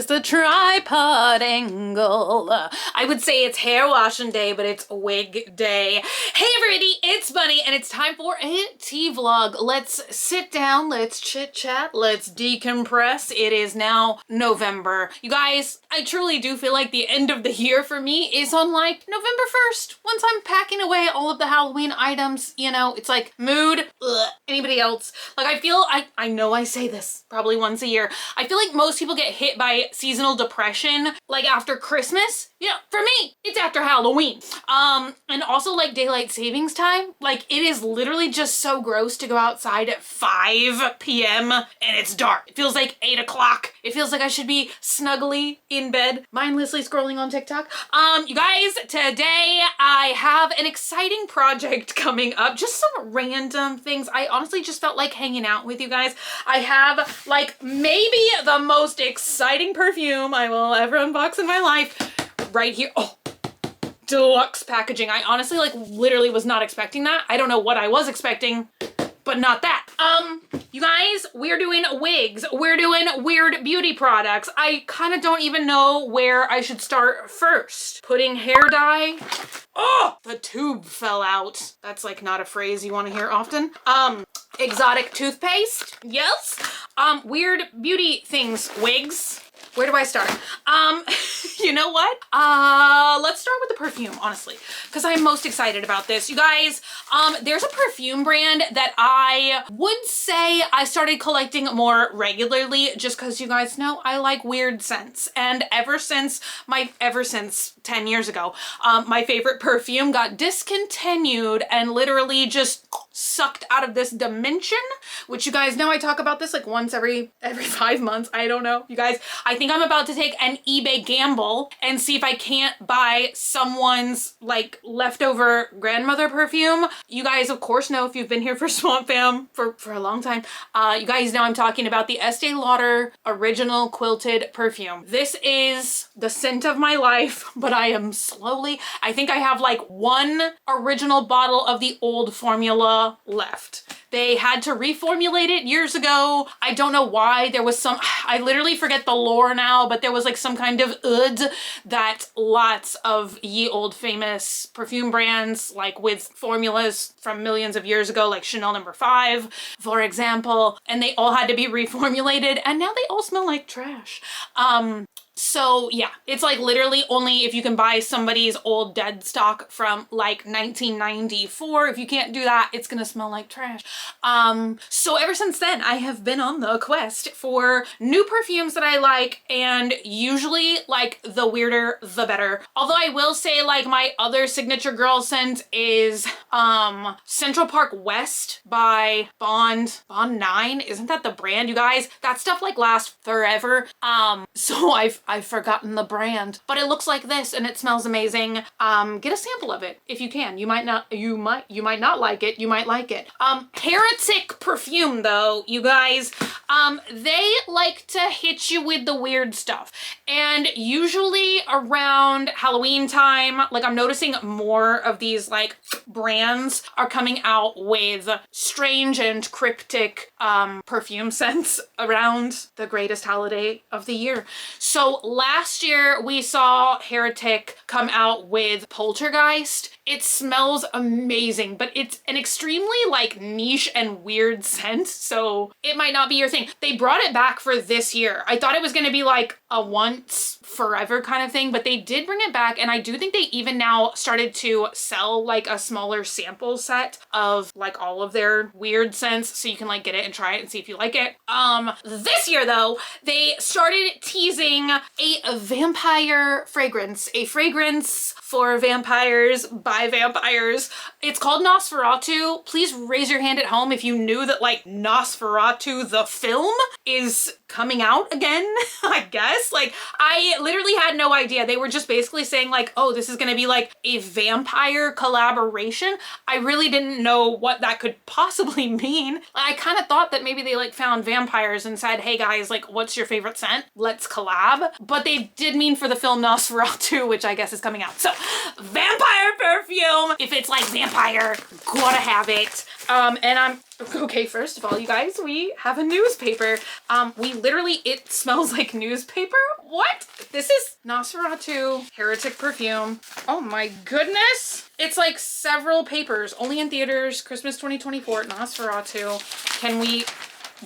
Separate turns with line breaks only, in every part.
is the tripod angle. I would say it's hair washing day, but it's wig day. Hey everybody, it's Bunny, and it's time for a tea vlog. Let's sit down, let's chit chat, let's decompress. It is now November. You guys, I truly do feel like the end of the year for me is on like November 1st. Once I'm packing away all of the Halloween items, you know, it's like mood, anybody else? Like I know I say this probably once a year. I feel like most people get hit by seasonal depression like after Christmas. You know, for me, it's after Halloween. And also like daylight savings time. Like it is literally just so gross to go outside at 5 p.m. and it's dark. It feels like 8 o'clock. It feels like I should be snuggly in bed, mindlessly scrolling on TikTok. You guys, today I have an exciting project coming up. Just some random things. I honestly just felt like hanging out with you guys. I have like maybe the most exciting perfume I will ever unbox in my life right here. Oh, deluxe packaging. I honestly like literally was not expecting that. I don't know what I was expecting, but not that. You guys, we're doing wigs. We're doing weird beauty products. I kind of don't even know where I should start first. Putting hair dye. Oh, the tube fell out. That's like not a phrase you want to hear often. Exotic toothpaste. Yes. Weird beauty things. Wigs. Where do I start? You know what? Let's start with the perfume, honestly, because I'm most excited about this. You guys, there's a perfume brand that I would say I started collecting more regularly just because you guys know I like weird scents. And ever since 10 years ago, my favorite perfume got discontinued and literally just sucked out of this dimension, which you guys know I talk about this like once every 5 months. I don't know. You guys, I think I'm about to take an eBay gamble and see if I can't buy someone's like leftover grandmother perfume. You guys, of course, know if you've been here for Swamp Fam for a long time, you guys know I'm talking about the Estee Lauder Original Quilted Perfume. This is the scent of my life, but I think I have like one original bottle of the old formula left. They had to reformulate it years ago. I don't know why. There was I literally forget the lore now, but there was like some kind of that lots of ye old famous perfume brands, like with formulas from millions of years ago, like Chanel No. 5, for example, and they all had to be reformulated, and now they all smell like trash. So yeah, it's like literally only if you can buy somebody's old dead stock from like 1994. If you can't do that, it's gonna smell like trash. So ever since then, I have been on the quest for new perfumes that I like, and usually like the weirder, the better. Although I will say like my other signature girl scent is Central Park West by Bond 9. Isn't that the brand, you guys? That stuff like lasts forever. So I've forgotten the brand, but it looks like this and it smells amazing. Get a sample of it if you can. You might not like it. You might like it. Heretic perfume though, you guys, they like to hit you with the weird stuff. And usually around Halloween time, like I'm noticing more of these like brands are coming out with strange and cryptic perfume scents around the greatest holiday of the year. So last year we saw Heretic come out with Poltergeist. It smells amazing, but it's an extremely like niche and weird scent, so it might not be your thing. They brought it back for this year. I thought it was gonna be like a once forever kind of thing, but they did bring it back, and I do think they even now started to sell like a smaller sample set of like all of their weird scents, so you can like get it and try it and see if you like it. This year though, they started teasing a vampire fragrance, a fragrance for vampires by vampires. It's called Nosferatu. Please raise your hand at home if you knew that like Nosferatu the film is coming out again, I guess. Like I literally had no idea. They were just basically saying like, oh, this is gonna be like a vampire collaboration. I really didn't know what that could possibly mean. I kind of thought that maybe they like found vampires and said, hey guys, like what's your favorite scent? Let's collab. But they did mean for the film Nosferatu, which I guess is coming out. So vampire perfume. If it's like vampire, gotta have it. And Okay, first of all, you guys, we have a newspaper. It smells like newspaper. What? This is Nosferatu Heretic Perfume. Oh my goodness. It's like several papers, only in theaters, Christmas 2024, Nosferatu. Can we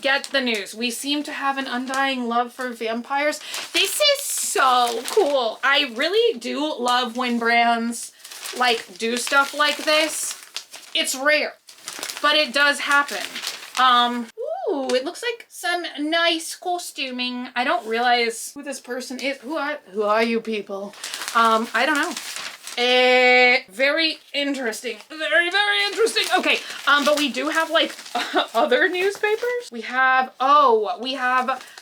get the news? We seem to have an undying love for vampires. This is so cool. I really do love when brands like do stuff like this. It's rare, but it does happen. Ooh, it looks like some nice costuming. I don't realize who this person is. Who are you people? I don't know. Very interesting. Very, very interesting. Okay, but we do have like other newspapers. We have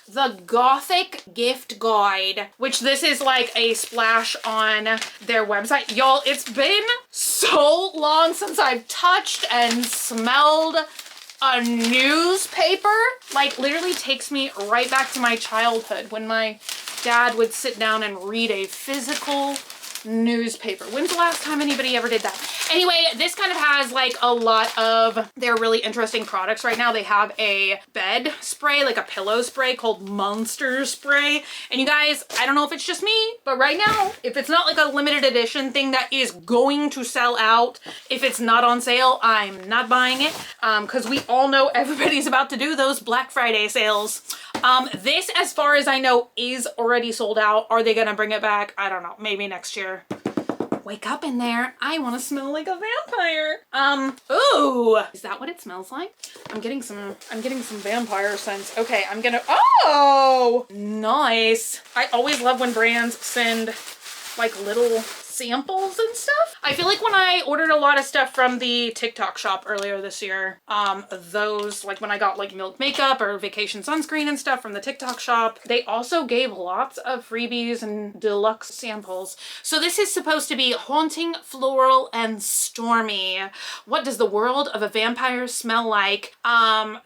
the Gothic Gift Guide, which this is like a splash on their website. Y'all, it's been so long since I've touched and smelled a newspaper. Like, literally takes me right back to my childhood when my dad would sit down and read a physical newspaper. When's the last time anybody ever did that? Anyway, this kind of has like a lot of their really interesting products right now. They have a bed spray, like a pillow spray called Monster Spray. And you guys, I don't know if it's just me, but right now, if it's not like a limited edition thing that is going to sell out, if it's not on sale, I'm not buying it. Because we all know everybody's about to do those Black Friday sales. This, as far as I know, is already sold out. Are they gonna bring it back? I don't know. Maybe next year. Wake up in there. I want to smell like a vampire. Ooh, is that what it smells like? I'm getting some vampire scents. Okay, oh, nice. I always love when brands send like little samples and stuff. I feel like when I ordered a lot of stuff from the TikTok shop earlier this year, those, like when I got like Milk makeup or vacation sunscreen and stuff from the TikTok shop, they also gave lots of freebies and deluxe samples. So this is supposed to be haunting, floral, and stormy. What does the world of a vampire smell like?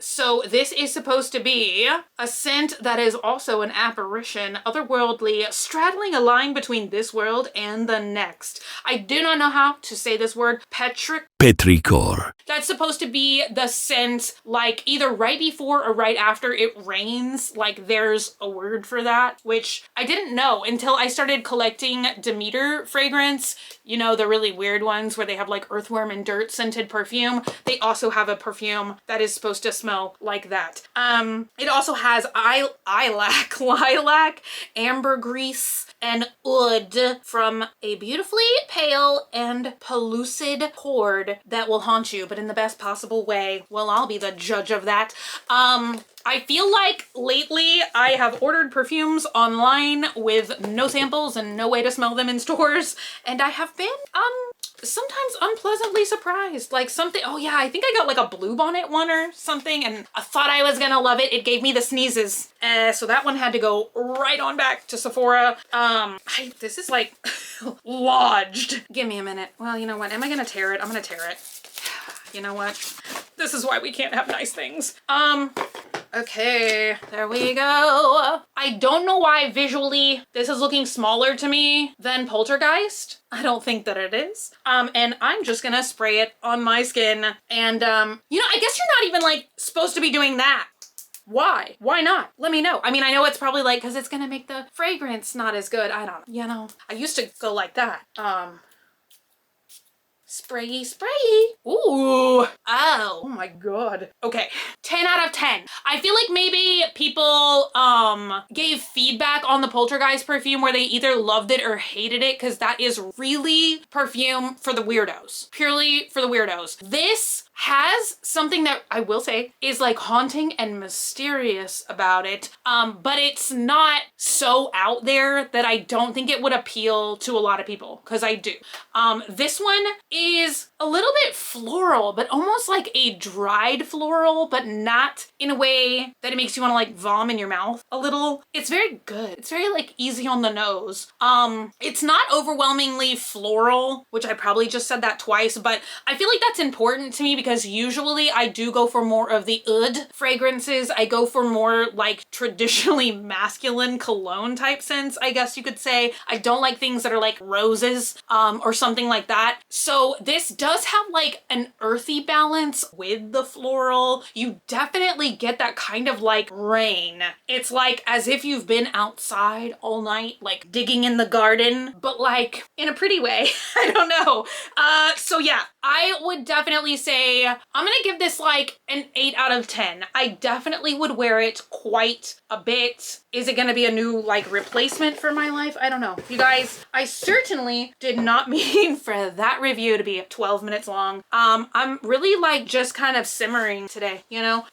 So this is supposed to be a scent that is also an apparition, otherworldly, straddling a line between this world and the next. I do not know how to say this word. Petrichor. That's supposed to be the scent like either right before or right after it rains. Like there's a word for that, which I didn't know until I started collecting Demeter fragrance. You know, the really weird ones where they have like earthworm and dirt scented perfume. They also have a perfume that is supposed to smell like that. It also has lilac, ambergris, and oud from a beautifully pale and pellucid cord that will haunt you, but in the best possible way. Well, I'll be the judge of that. I feel like lately I have ordered perfumes online with no samples and no way to smell them in stores, and I have been sometimes unpleasantly surprised. Like something, oh yeah, I think I got like a bluebonnet one or something and I thought I was gonna love it. It gave me the sneezes. So that one had to go right on back to Sephora. This is like lodged. Give me a minute. Well, you know what? Am I gonna tear it? I'm gonna tear it. You know what? This is why we can't have nice things. Okay, there we go. I don't know why visually this is looking smaller to me than Poltergeist. I don't think that it is. And I'm just gonna spray it on my skin. And, you know, I guess you're not even like supposed to be doing that. Why? Why not? Let me know. I mean, I know it's probably like, cause it's gonna make the fragrance not as good. I don't know. You know, I used to go like that. Sprayy, sprayy. Ooh. Oh my God. Okay. 10 out of 10. I feel like maybe people gave feedback on the Poltergeist perfume where they either loved it or hated it, because that is really perfume for the weirdos. Purely for the weirdos. This has something that I will say is like haunting and mysterious about it, but it's not so out there that I don't think it would appeal to a lot of people, because I do. This one is a little bit floral, but almost like a dried floral, but not in a way that it makes you want to like vom in your mouth a little. It's very good. It's very like easy on the nose. It's not overwhelmingly floral, which I probably just said that twice, but I feel like that's important to me because because usually I do go for more of the oud fragrances. I go for more like traditionally masculine cologne type scents, I guess you could say. I don't like things that are like roses or something like that. So this does have like an earthy balance with the floral. You definitely get that kind of like rain. It's like as if you've been outside all night, like digging in the garden, but like in a pretty way. I don't know. So yeah, I would definitely say I'm gonna give this like an 8 out of 10. I definitely would wear it quite a bit. Is it gonna be a new like replacement for my life? I don't know. You guys, I certainly did not mean for that review to be 12 minutes long. I'm really like just kind of simmering today, you know?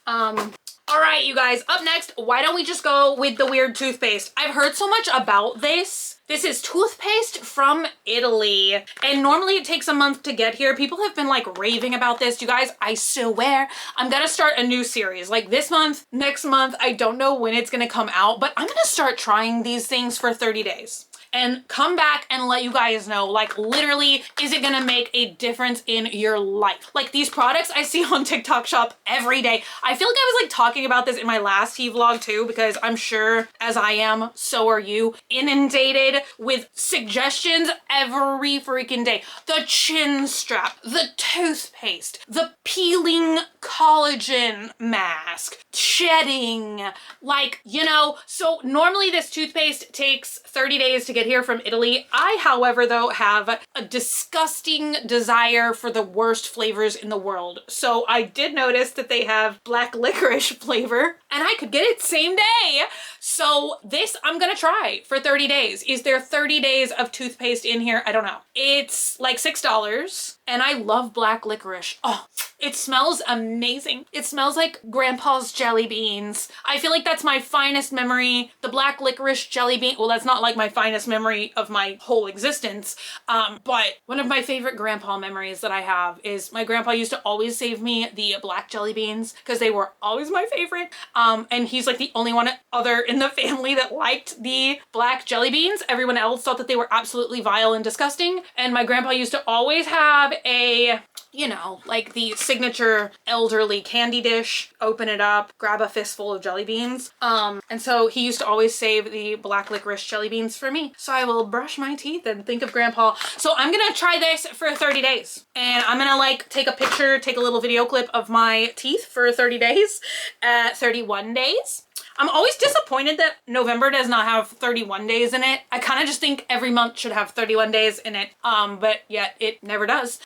All right, you guys, up next, why don't we just go with the weird toothpaste? I've heard so much about this. This is toothpaste from Italy, and normally it takes a month to get here. People have been like raving about this. You guys, I swear I'm gonna start a new series like this month, next month. I don't know when it's gonna come out, but I'm gonna start trying these things for 30 days. And come back and let you guys know, like literally, is it gonna make a difference in your life? Like these products I see on TikTok shop every day. I feel like I was like talking about this in my last tea vlog too, because I'm sure as I am, so are you, inundated with suggestions every freaking day. The chin strap, the toothpaste, the peeling collagen mask, shedding, like, you know, so normally this toothpaste takes 30 days to get here from Italy. I, however, though, have a disgusting desire for the worst flavors in the world. So I did notice that they have black licorice flavor and I could get it same day. So this I'm gonna try for 30 days. Is there 30 days of toothpaste in here? I don't know. It's like $6 and I love black licorice. Oh, it smells amazing. It smells like grandpa's jelly beans. I feel like that's my finest memory. The black licorice jelly bean. Well, that's not like my finest memory of my whole existence. But one of my favorite grandpa memories that I have is my grandpa used to always save me the black jelly beans because they were always my favorite. And he's like the only one other in the family that liked the black jelly beans. Everyone else thought that they were absolutely vile and disgusting. And my grandpa used to always have a, you know, like the signature elderly candy dish, open it up, grab a fistful of jelly beans. And so he used to always save the black licorice jelly beans for me. So I will brush my teeth and think of grandpa. So I'm gonna try this for 30 days. And I'm gonna like take a picture, take a little video clip of my teeth for 30 days, 31 days. I'm always disappointed that November does not have 31 days in it. I kind of just think every month should have 31 days in it, but yet it never does.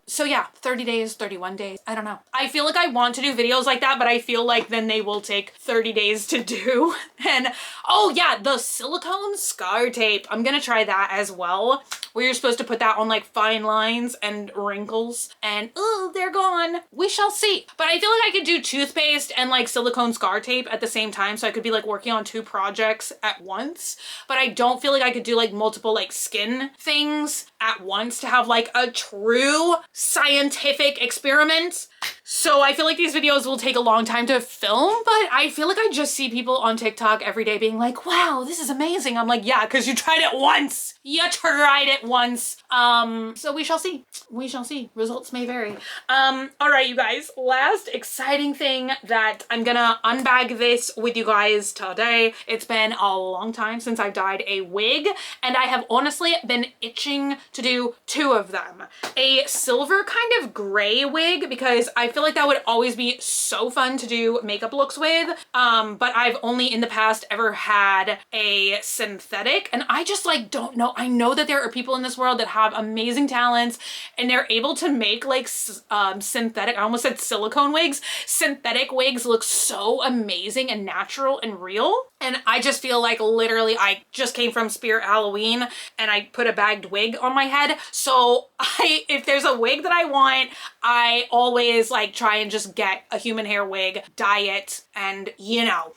So yeah, 30 days, 31 days, I don't know. I feel like I want to do videos like that, but I feel like then they will take 30 days to do. And oh yeah, the silicone scar tape. I'm gonna try that as well, where you're supposed to put that on like fine lines and wrinkles, and oh, they're gone. We shall see. But I feel like I could do toothpaste and like silicone scar tape at the same time. So I could be like working on 2 projects at once, but I don't feel like I could do like multiple like skin things at once to have like a true scientific experiment. So I feel like these videos will take a long time to film, but I feel like I just see people on TikTok every day being like, wow, this is amazing. I'm like, yeah, because you tried it once. You tried it once. So we shall see. We shall see. Results may vary. All right, you guys, last exciting thing that I'm gonna unbag this with you guys today. It's been a long time since I've dyed a wig, and I have honestly been itching to do 2 of them. A silver kind of gray wig, because I feel like that would always be so fun to do makeup looks with. But I've only in the past ever had a synthetic, and I just like don't know. I know that there are people in this world that have amazing talents and they're able to make like synthetic, I almost said silicone wigs. Synthetic wigs look so amazing and natural and real. And I just feel like literally I just came from Spirit Halloween and I put a bagged wig on my head. So if there's a wig that I want, I always like try and just get a human hair wig, dye it, and you know.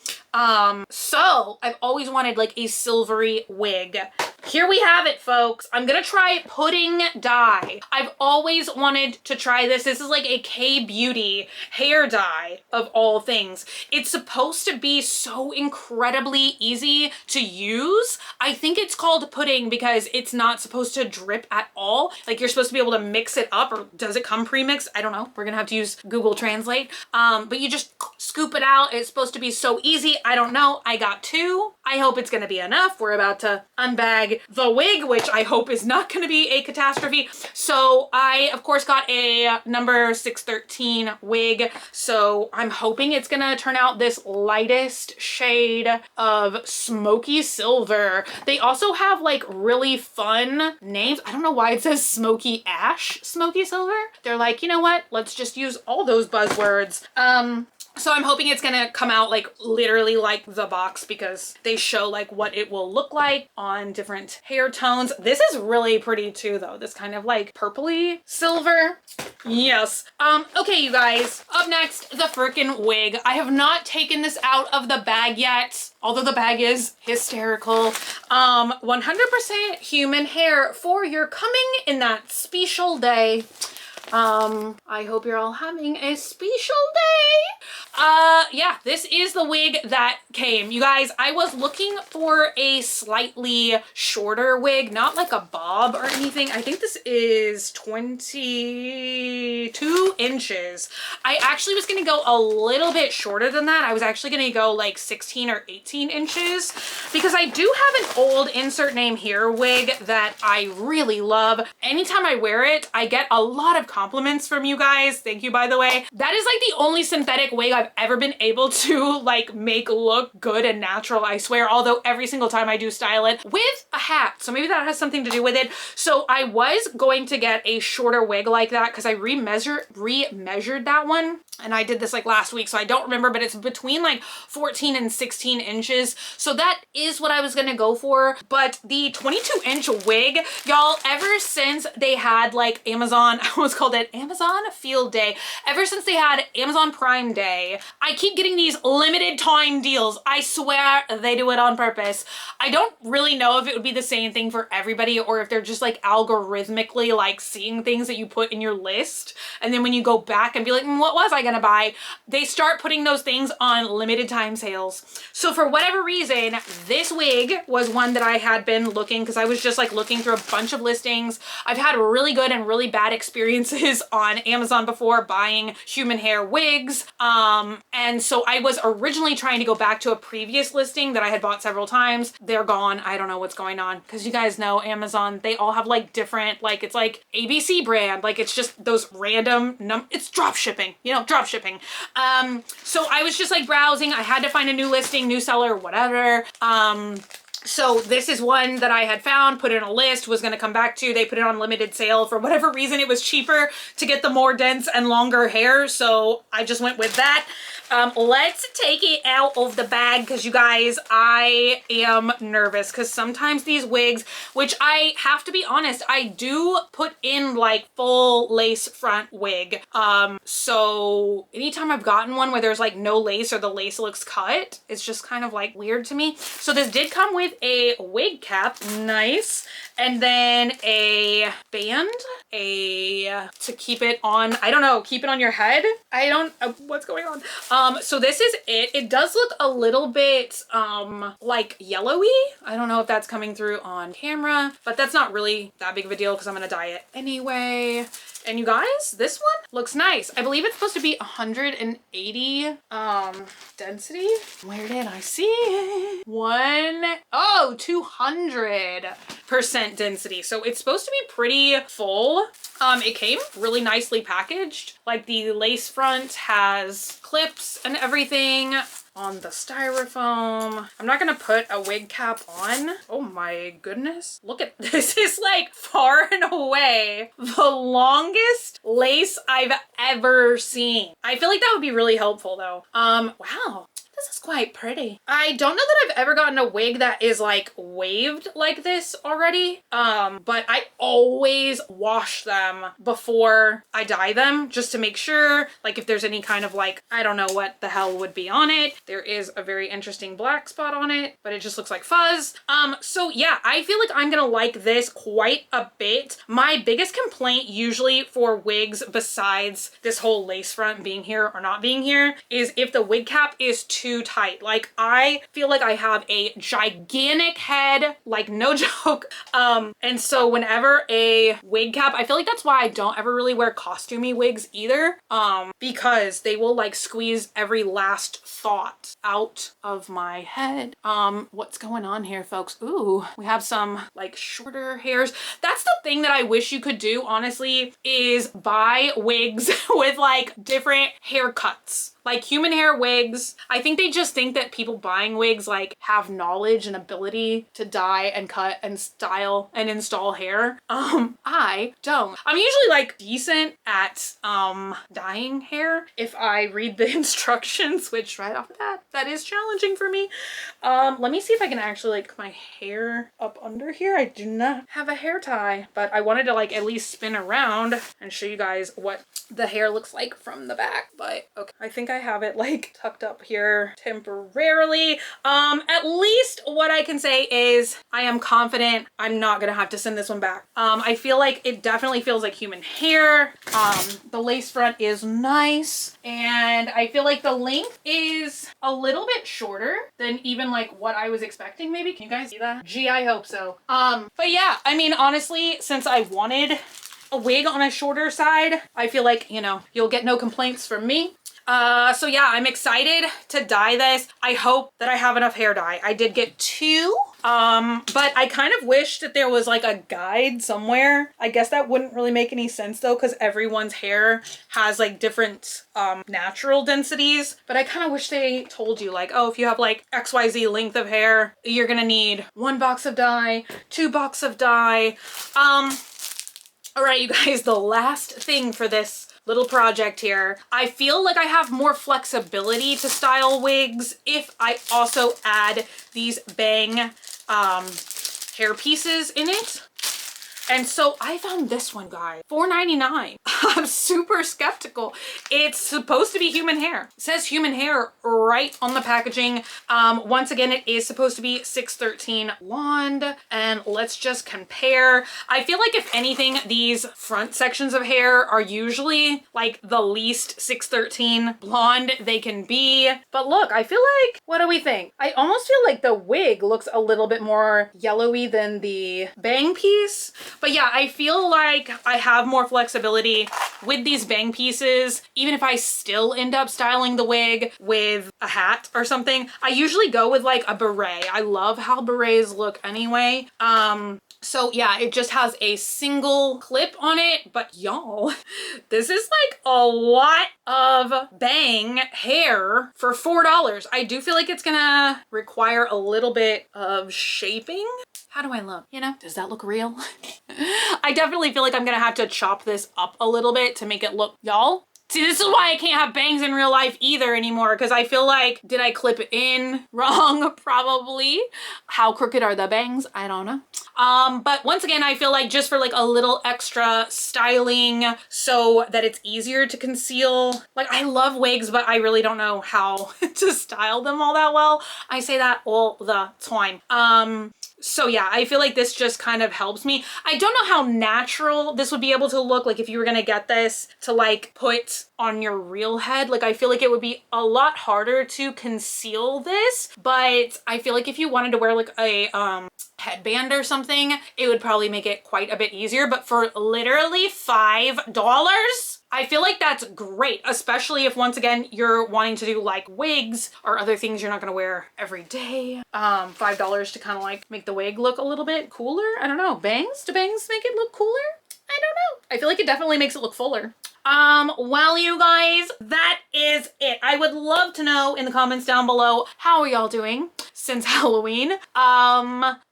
So I've always wanted like a silvery wig. here we have it, folks. I'm gonna try pudding dye. I've always wanted to try this. This is like a K-beauty hair dye of all things. It's supposed to be so incredibly easy to use. I think it's called pudding because it's not supposed to drip at all. Like you're supposed to be able to mix it up, or does it come pre-mixed? I don't know. We're gonna have to use Google Translate. But you just scoop it out. It's supposed to be so easy. I don't know. I got 2. I hope it's gonna be enough. We're about to unbag the wig, which I hope is not gonna be a catastrophe. So I, of course, got a number 613 wig. So I'm hoping it's gonna turn out this lightest shade of smoky silver. They also have like really fun names. I don't know why it says smoky ash, smoky silver. They're like, you know what? Let's just use all those buzzwords. So I'm hoping it's gonna come out like literally like the box because they show like what it will look like on different hair tones. This is really pretty too though. This kind of like purpley silver. Yes. Okay, you guys, up next, the frickin' wig. I have not taken this out of the bag yet, although the bag is hysterical. 100% human hair for your coming in that special day. I hope you're all having a special day. Yeah, this is the wig that came. You guys, I was looking for a slightly shorter wig, not like a bob or anything. I think this is 22 inches. I actually was gonna go a little bit shorter than that. I was actually gonna go like 16 or 18 inches because I do have an old insert name here wig that I really love. Anytime I wear it, I get a lot of compliments from you guys. Thank you, by the way. That is like the only synthetic wig I've ever been able to like make look good and natural, I swear, although every single time I do style it with a hat. So maybe that has something to do with it. So I was going to get a shorter wig like that because I re-measured that one. And I did this like last week, so I don't remember, but it's between like 14 and 16 inches. So that is what I was gonna go for. But the 22-inch wig, y'all, ever since they had like Amazon, I almost called it Amazon Field Day. Ever since they had Amazon Prime Day, I keep getting these limited time deals. I swear they do it on purpose. I don't really know if it would be the same thing for everybody or if they're just like algorithmically like seeing things that you put in your list. And then when you go back and be like, what was I gonna buy? They start putting those things on limited time sales. So for whatever reason, this wig was one that I had been looking because I was just like looking through a bunch of listings. I've had really good and really bad experiences on Amazon before buying human hair wigs. And so I was originally trying to go back to a previous listing that I had bought several times. They're gone. I don't know what's going on because you guys know Amazon, they all have like different, like it's like ABC brand, like it's just those random it's drop shipping, you know, drop shipping. So I was just like browsing. I had to find a new listing, new seller, whatever. So this is one that I had found, put in a list, was gonna come back to. They put it on limited sale. For whatever reason, it was cheaper to get the more dense and longer hair. So I just went with that. Let's take it out of the bag because you guys, I am nervous because sometimes these wigs, which I have to be honest, I do put in like full lace front wig. So anytime I've gotten one where there's like no lace or the lace looks cut, it's just kind of like weird to me. So this did come with a wig cap, nice. And then a band, to keep it on, I don't know, keep it on your head. I don't, what's going on? So this is it. It does look a little bit, like yellowy. I don't know if that's coming through on camera, but that's not really that big of a deal because I'm gonna dye it anyway. And you guys, this one looks nice. I believe it's supposed to be 180 density. Where did I see it? 200% density. So it's supposed to be pretty full. It came really nicely packaged. Like the lace front has clips and everything on the styrofoam. I'm not gonna put a wig cap on. Oh my goodness. Look at this. Is like far and away the longest lace I've ever seen. I feel like that would be really helpful though. Wow. This is quite pretty. I don't know that I've ever gotten a wig that is like waved like this already. But I always wash them before I dye them just to make sure, like if there's any kind of like, I don't know what the hell would be on it. There is a very interesting black spot on it, but it just looks like fuzz. So yeah, I feel like I'm gonna like this quite a bit. My biggest complaint usually for wigs, besides this whole lace front being here or not being here, is if the wig cap is too tight. Like I feel like I have a gigantic head, like no joke. And so whenever a wig cap, I feel like that's why I don't ever really wear costumey wigs either. Because they will like squeeze every last thought out of my head. What's going on here, folks? Ooh, we have some like shorter hairs. That's the thing that I wish you could do, honestly, is buy wigs with like different haircuts. Like human hair wigs. I think they just think that people buying wigs like have knowledge and ability to dye and cut and style and install hair. I don't. I'm usually like decent at dyeing hair if I read the instructions, which right off the bat, that is challenging for me. Let me see if I can actually like my hair up under here. I do not have a hair tie, but I wanted to like at least spin around and show you guys what the hair looks like from the back. But okay, I think I have it like tucked up here temporarily. At least what I can say is I am confident I'm not gonna have to send this one back. I feel like it definitely feels like human hair. The lace front is nice, and I feel like the length is a little bit shorter than even like what I was expecting. Maybe can you guys see that? Gee, I hope so. But yeah, I mean, honestly, since I wanted a wig on a shorter side, I feel like, you know, you'll get no complaints from me. So yeah, I'm excited to dye this. I hope that I have enough hair dye. I did get 2, but I kind of wish that there was like a guide somewhere. I guess that wouldn't really make any sense though, because everyone's hair has like different natural densities. But I kind of wish they told you like, oh, if you have like XYZ length of hair, you're gonna need 1 box of dye, 2 boxes of dye. All right, you guys, the last thing for this little project here. I feel like I have more flexibility to style wigs if I also add these bang hair pieces in it. And so I found this one, guys, $4.99. I'm super skeptical. It's supposed to be human hair. It says human hair right on the packaging. Once again, it is supposed to be 613 blonde. And let's just compare. I feel like if anything, these front sections of hair are usually like the least 613 blonde they can be. But look, I feel like, what do we think? I almost feel like the wig looks a little bit more yellowy than the bang piece. But yeah, I feel like I have more flexibility with these bang pieces. Even if I still end up styling the wig with a hat or something, I usually go with like a beret. I love how berets look anyway. So yeah, it just has a single clip on it, but y'all, this is like a lot of bang hair for $4. I do feel like it's gonna require a little bit of shaping. How do I look? You know, does that look real? I definitely feel like I'm gonna have to chop this up a little bit to make it look, y'all. See, this is why I can't have bangs in real life either anymore, because I feel like, did I clip it in wrong? Probably. How crooked are the bangs? I don't know. But once again, I feel like just for like a little extra styling so that it's easier to conceal. Like, I love wigs, but I really don't know how to style them all that well. I say that all the time. So yeah, I feel like this just kind of helps me. I don't know how natural this would be able to look like if you were gonna get this to like put on your real head. Like, I feel like it would be a lot harder to conceal this, but I feel like if you wanted to wear like a headband or something, it would probably make it quite a bit easier. But for literally $5, I feel like that's great, especially if, once again, you're wanting to do like wigs or other things you're not gonna wear every day. $5 to kind of like make the wig look a little bit cooler. I don't know. Bangs? Do bangs make it look cooler? I don't know. I feel like it definitely makes it look fuller. Well, you guys, that is it. I would love to know in the comments down below, how are y'all doing since Halloween? And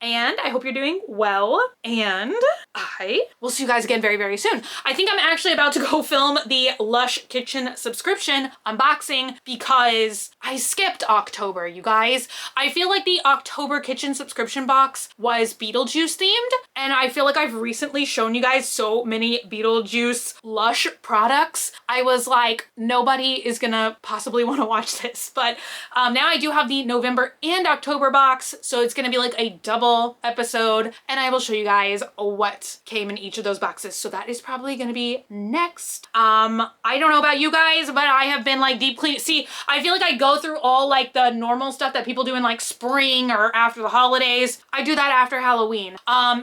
I hope you're doing well. And I will see you guys again very, very soon. I think I'm actually about to go film the Lush Kitchen subscription unboxing because I skipped October, you guys. I feel like the October kitchen subscription box was Beetlejuice themed, and I feel like I've recently shown you guys so many Beetlejuice Lush products. I was like, nobody is gonna possibly want to watch this, but now I do have the November and October box, so it's gonna be like a double episode, and I will show you guys what came in each of those boxes. So that is probably gonna be next. I don't know about you guys, but I have been like deep clean. See, I feel like I go through all like the normal stuff that people do in like spring or after the holidays. I do that after Halloween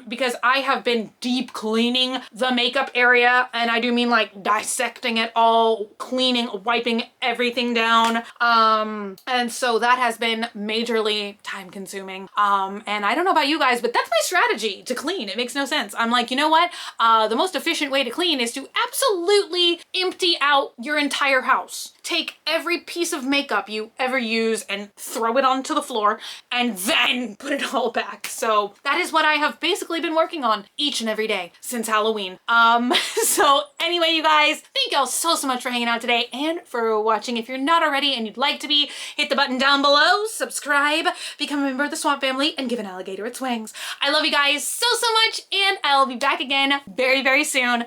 because I have been deep cleaning the makeup area, and I do mean like dissecting it all, cleaning, wiping everything down. And so that has been majorly time consuming. And I don't know about you guys, but that's my strategy to clean. It makes no sense. I'm like, you know what? The most efficient way to clean is to absolutely empty out your entire house. Take every piece of makeup you ever use and throw it onto the floor and then put it all back. So that is what I have basically been working on each and every day since Halloween. So anyway, you guys, thank y'all so much for hanging out today and for watching. If you're not already and you'd like to be, hit the button down below, subscribe, become a member of the Swamp Family, and give an alligator its wings. I love you guys so much, and I'll be back again very, very soon.